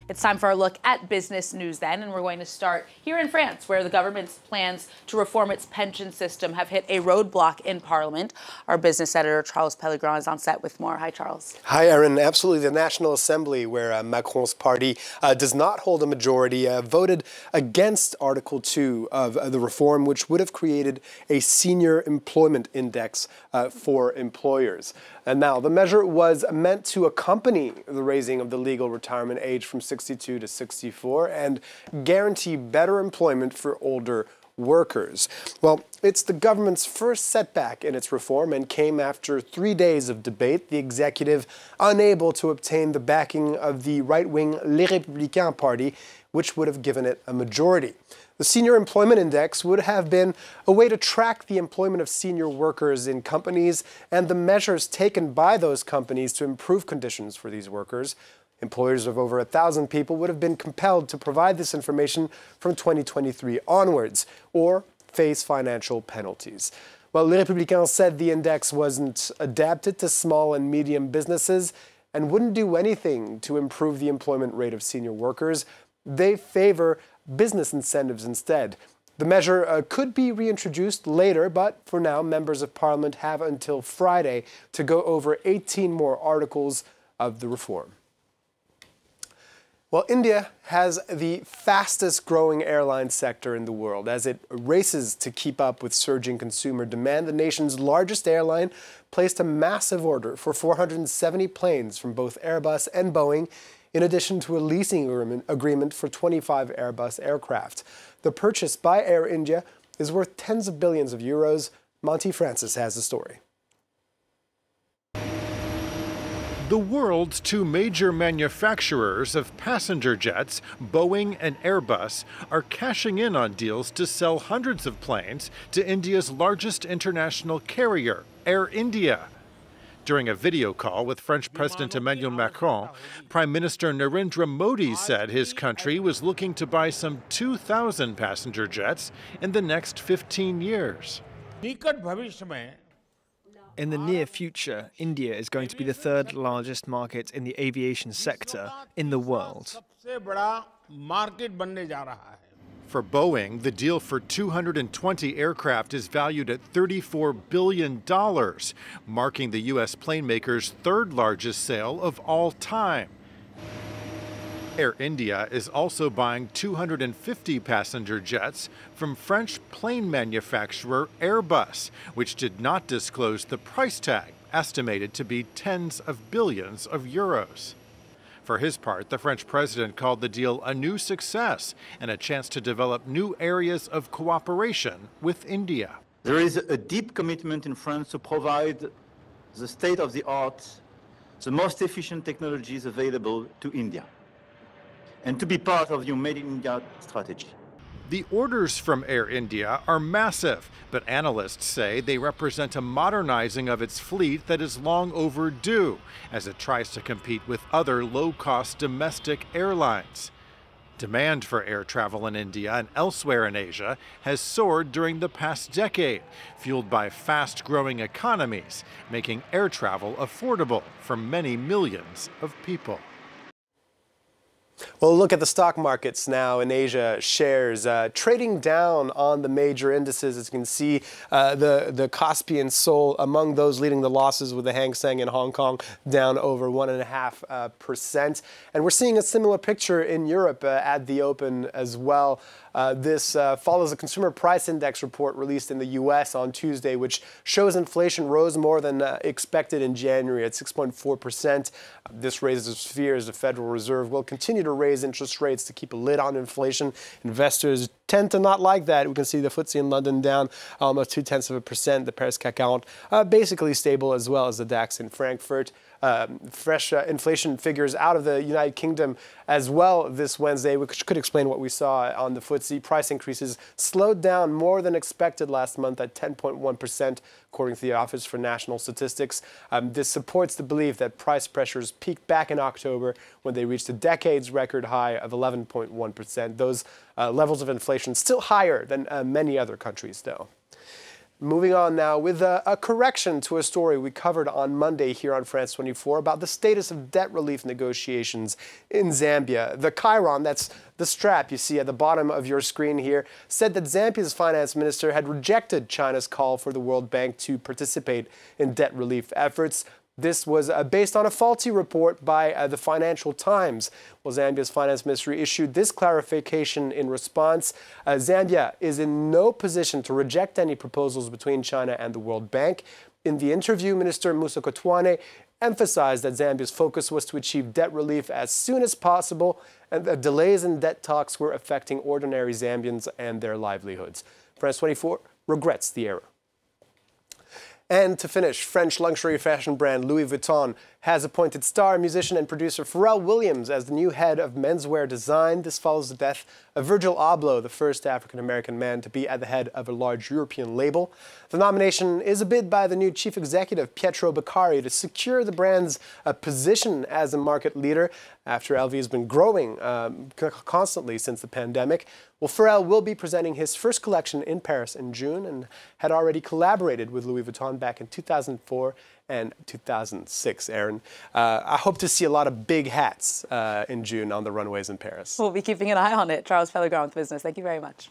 It's time for our look at business news then, and we're going to start here in France, where the government's plans to reform its pension system have hit a roadblock in Parliament. Our business editor, Charles Pellegrin, is on set with more. Hi, Charles. Hi, Erin. Absolutely. The National Assembly, where Macron's party does not hold a majority, voted against Article 2 of the reform, which would have created a senior employment index for employers. And now, the measure was meant to accompany the raising of the legal retirement age from 62 to 64 and guarantee better employment for older workers. Well, it's the government's first setback in its reform and came after 3 days of debate, the executive unable to obtain the backing of the right-wing Les Républicains party, which would have given it a majority. The Senior Employment Index would have been a way to track the employment of senior workers in companies and the measures taken by those companies to improve conditions for these workers. Employers of over 1,000 people would have been compelled to provide this information from 2023 onwards or face financial penalties. Well, Les Républicains said the index wasn't adapted to small and medium businesses and wouldn't do anything to improve the employment rate of senior workers. They favor business incentives instead. The measure could be reintroduced later, but for now, members of Parliament have until Friday to go over 18 more articles of the reform. Well, India has the fastest growing airline sector in the world. As it races to keep up with surging consumer demand, the nation's largest airline placed a massive order for 470 planes from both Airbus and Boeing, in addition to a leasing agreement for 25 Airbus aircraft. The purchase by Air India is worth tens of billions of euros. Monty Francis has the story. The world's two major manufacturers of passenger jets, Boeing and Airbus, are cashing in on deals to sell hundreds of planes to India's largest international carrier, Air India. During a video call with French President Emmanuel Macron, Prime Minister Narendra Modi said his country was looking to buy some 2,000 passenger jets in the next 15 years. In the near future, India is going to be the third largest market in the aviation sector in the world. For Boeing, the deal for 220 aircraft is valued at $34 billion, marking the U.S. plane maker's third largest sale of all time. Air India is also buying 250 passenger jets from French plane manufacturer Airbus, which did not disclose the price tag, estimated to be tens of billions of euros. For his part, the French president called the deal a new success and a chance to develop new areas of cooperation with India. There is a deep commitment in France to provide the state-of-the-art, the most efficient technologies available to India, and to be part of your Made in India strategy. The orders from Air India are massive, but analysts say they represent a modernizing of its fleet that is long overdue as it tries to compete with other low-cost domestic airlines. Demand for air travel in India and elsewhere in Asia has soared during the past decade, fueled by fast-growing economies, making air travel affordable for many millions of people. Well, look at the stock markets now in Asia. Shares trading down on the major indices. As you can see, the Kospi and Seoul among those leading the losses, with the Hang Seng in Hong Kong down over 1.5%. And we're seeing a similar picture in Europe at the open as well. This follows a consumer price index report released in the U.S. on Tuesday, which shows inflation rose more than expected in January at 6.4%. This raises fears the Federal Reserve will continue to raise interest rates to keep a lid on inflation. Investors tend to not like that. We can see the FTSE in London down almost 0.2%. The Paris CAC 40 basically stable, as well as the DAX in Frankfurt. Fresh inflation figures out of the United Kingdom as well this Wednesday, which could explain what we saw on the FTSE. Price increases slowed down more than expected last month at 10.1%, according to the Office for National Statistics. This supports the belief that price pressures peaked back in October when they reached a decade's record high of 11.1%. Those levels of inflation still higher than many other countries, though. Moving on now with a correction to a story we covered on Monday here on France 24 about the status of debt relief negotiations in Zambia. The Chiron, that's the strap you see at the bottom of your screen here, said that Zambia's finance minister had rejected China's call for the World Bank to participate in debt relief efforts. This was based on a faulty report by the Financial Times. Well, Zambia's finance ministry issued this clarification in response. Zambia is in no position to reject any proposals between China and the World Bank. In the interview, Minister Musa Kotwane emphasized that Zambia's focus was to achieve debt relief as soon as possible, and that delays in debt talks were affecting ordinary Zambians and their livelihoods. France 24 regrets the error. And to finish, French luxury fashion brand Louis Vuitton has appointed star musician and producer Pharrell Williams as the new head of menswear design. This follows the death of Virgil Abloh, the first African-American man to be at the head of a large European label. The nomination is a bid by the new chief executive, Pietro Beccari, to secure the brand's position as a market leader after LV has been growing constantly since the pandemic. Well, Pharrell will be presenting his first collection in Paris in June and had already collaborated with Louis Vuitton back in 2004 and 2006, Aaron. I hope to see a lot of big hats in June on the runways in Paris. We'll be keeping an eye on it. Charles Pellegrin with Business. Thank you very much.